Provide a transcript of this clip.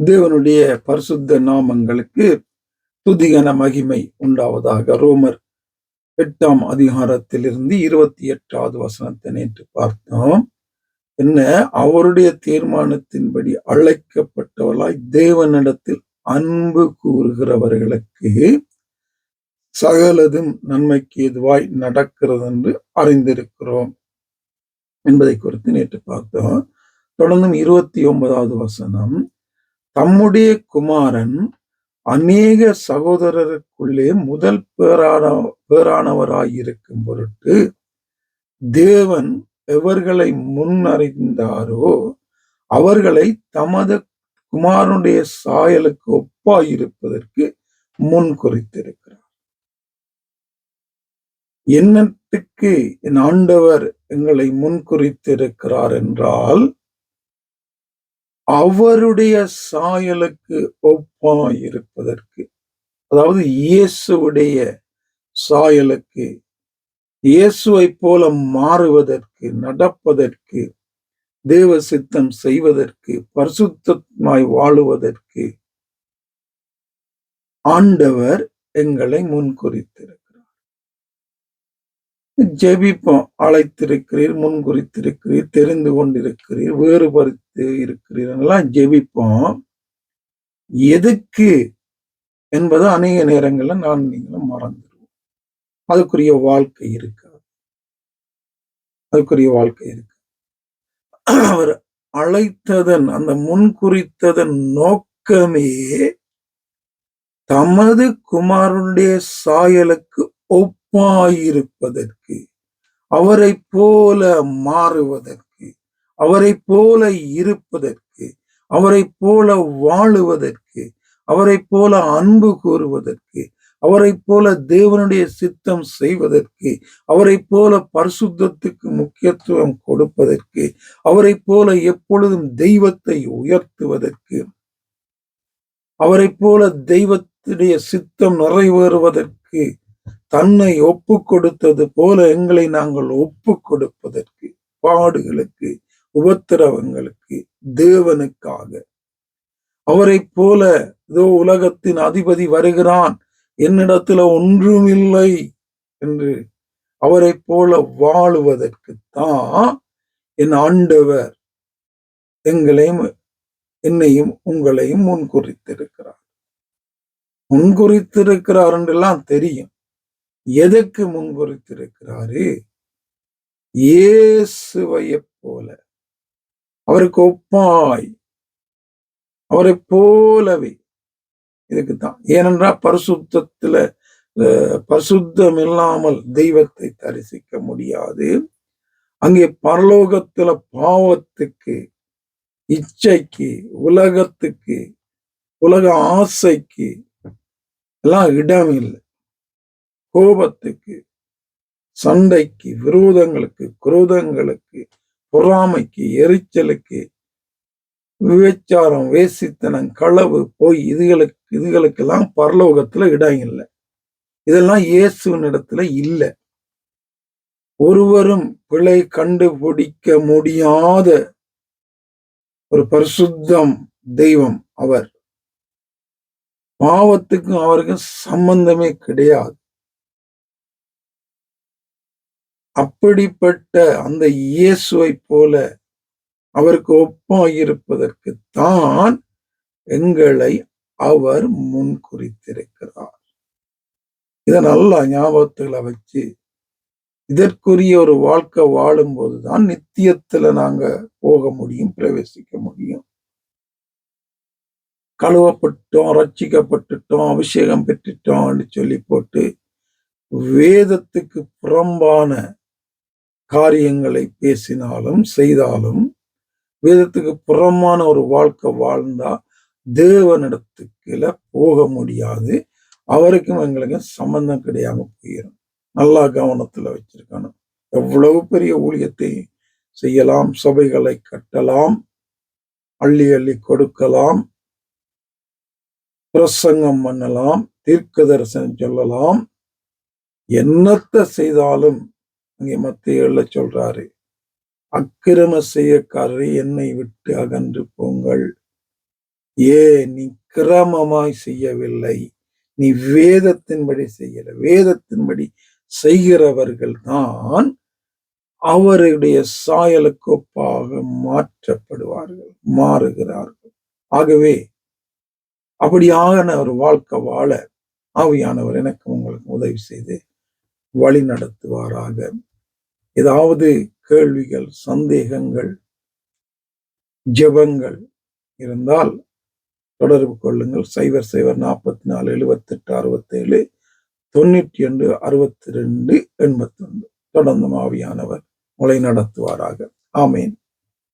தேவனுடைய பரிசுத்த நாமங்களுக்கு துதிகன மகிமை உண்டாவதாக. ரோமர் 8ஆம் அதிகாரத்திலிருந்து 28வது வசனத்தை நேற்று பார்த்தோம். என்ன, அவருடைய தீர்மானத்தின்படி அழைக்கப்பட்டவர்களாய் தேவனிடத்தில் அன்பு கூறுகிறவர்களுக்கு சகலதும் நன்மைக்கு எதுவாய் நடக்கிறது என்று அறிந்திருக்கிறோம் என்பதை குறித்து நேற்று பார்த்தோம். தொடர்ந்து 29வது வசனம், தம்முடைய குமாரன் அநேக சகோதரருக்குள்ளே முதல் பேரானவராயிருக்கும் பொருட்டு தேவன் எவர்களை முன்னறிந்தாரோ அவர்களை தமது குமாரனுடைய சாயலுக்கு ஒப்பாயிருப்பதற்கு முன் குறித்திருக்கிறார். என்னத்துக்கு என் ஆண்டவர் எங்களை முன் குறித்திருக்கிறார் என்றால், அவருடைய சாயலுக்கு ஒப்பாயிருப்பதற்கு, அதாவது இயேசுவுடைய சாயலுக்கு, இயேசுவை போல மாறுவதற்கு, நடப்பதற்கு, தேவ சித்தம் செய்வதற்கு, பரிசுத்தமாய் வாழுவதற்கு ஆண்டவர் எங்களை முன்குறித்திருக்கிறார். ஜெபிப்போம். அழைத்திருக்கிறீர், முன்குறித்திருக்கிறீர், தெரிந்து கொண்டிருக்கிறீர், வேறுபடுத்தி இருக்கிறீர் எல்லாம் ஜெபிப்போம். எதுக்கு என்பது அநேக நேரங்கள்ல நீங்களும் மறந்துடுவோம். அதுக்குரிய வாழ்க்கை இருக்காது. அவர் அழைத்ததன், அந்த முன்குறித்ததன் நோக்கமே தமது குமாரனுடைய சாயலுக்கு ஒப்பாயிருப்பதற்கு, அவரை போல மாறுவதற்கு, அவரை போல இருப்பதற்கு, அவரை போல வாழுவதற்கு, அவரை போல அன்பு கூறுவதற்கு, அவரை போல தேவனுடைய சித்தம் செய்வதற்கு, அவரை போல பரிசுத்தத்துக்கு முக்கியத்துவம் கொடுப்பதற்கு, அவரை போல எப்பொழுதும் தெய்வத்தை உயர்த்துவதற்கு, அவரை போல தெய்வத்துடைய சித்தம் நிறைவேறுவதற்கு தன்னை ஒப்பு கொடுத்தது போல எங்களை நாங்கள் ஒப்பு கொடுப்பதற்கு, பாடுகளுக்கு, உபத்திரவங்களுக்கு, தேவனுக்காக, அவரை போல இதோ உலகத்தின் அதிபதி வருகிறான், என்னிடத்துல ஒன்றுமில்லை என்று அவரை போல வாழுவதற்கு தான் என் ஆண்டவர் எங்களையும் என்னையும் உங்களையும் முன்குறித்திருக்கிறார் என்றெல்லாம் தெரியும். எதற்கு முன்குறித்திருக்கிறாரு? இயேசுவைய போல, அவருக்கு ஒப்பாய், அவரை போலவே. இதுக்குத்தான். ஏனென்றால் பரிசுத்தம் இல்லாமல் தெய்வத்தை தரிசிக்க முடியாது. அங்கே பரலோகத்துல பாவத்துக்கு, இச்சைக்கு, உலகத்துக்கு, உலக ஆசைக்கு எல்லாம் இடம் இல்லை. கோபத்துக்கு, சண்டைக்கு, விரோதங்களுக்கு, குரோதங்களுக்கு, பொறாமைக்கு, எரிச்சலுக்கு, விபச்சாரம், வேசித்தனம், களவு, பொய், இதுகளுக்கெல்லாம் பரலோகத்துல இடம் இல்லை. இதெல்லாம் இயேசுவின் இடத்துல இல்லை. ஒருவரும் பிழை கண்டுபிடிக்க முடியாத ஒரு பரிசுத்தம் தெய்வம் அவர். பாவத்துக்கும் அவருக்கும் சம்பந்தமே கிடையாது. அப்படிப்பட்ட அந்த இயேசுவை போல அவருக்கு ஒப்பாயிருப்பதற்கு தான் எங்களை அவர் முன்குறித்திருக்கிறார். இதை நல்லா ஞாபகத்துல வச்சு இதற்குரிய ஒரு வாழ்க்கை வாழும் போதுதான் நித்தியத்துல நாங்க போக முடியும், பிரவேசிக்க முடியும். கழுவப்பட்டோம், ரட்சிக்கப்பட்டுட்டோம், அபிஷேகம் பெற்றுட்டோம் சொல்லி போட்டு வேதத்துக்கு புறம்பான காரியங்களை பேசினாலும் செய்தாலும், வேதத்துக்கு புறமான ஒரு வாழ்க்கை வாழ்ந்தா தேவனிடத்துக்குள்ள போக முடியாது. அவருக்கும் எங்களுக்கும் சம்பந்தம் கிடையாம போயிடும். நல்லா கவனத்துல வச்சிருக்கணும். எவ்வளவு பெரிய ஊழியத்தை செய்யலாம், சபைகளை கட்டலாம், அள்ளி அள்ளி கொடுக்கலாம், பிரசங்கம் பண்ணலாம், தீர்க்க தரிசனம் சொல்லலாம், என்னத்தை செய்தாலும் அங்கே மத்தேயுல சொல்றாரு, அக்கிரம செய்யக்காரரை என்னை விட்டு அகன்று போங்கள், நீ கிரமமாய் செய்யவில்லை, நீ வேதத்தின்படி செய்யல. வேதத்தின்படி செய்கிறவர்கள் தான் அவருடைய சாயலுக்கு ஒப்பாக மாற்றப்படுவார்கள், மாறுகிறார்கள். ஆகவே அப்படியான ஒரு வாழ்க்கை வாழ ஆவியானவர் எனக்கு உங்களுக்கு உதவி செய்து வழி நடத்துவாராக. ஏதாவது கேள்விகள், சந்தேகங்கள், ஜெபங்கள் இருந்தால் தொடர்பு கொள்ளுங்கள். 004478679262 82 81. தொடர்ந்து ஆவியானவர் உங்களை நடத்துவாராக. ஆமேன்.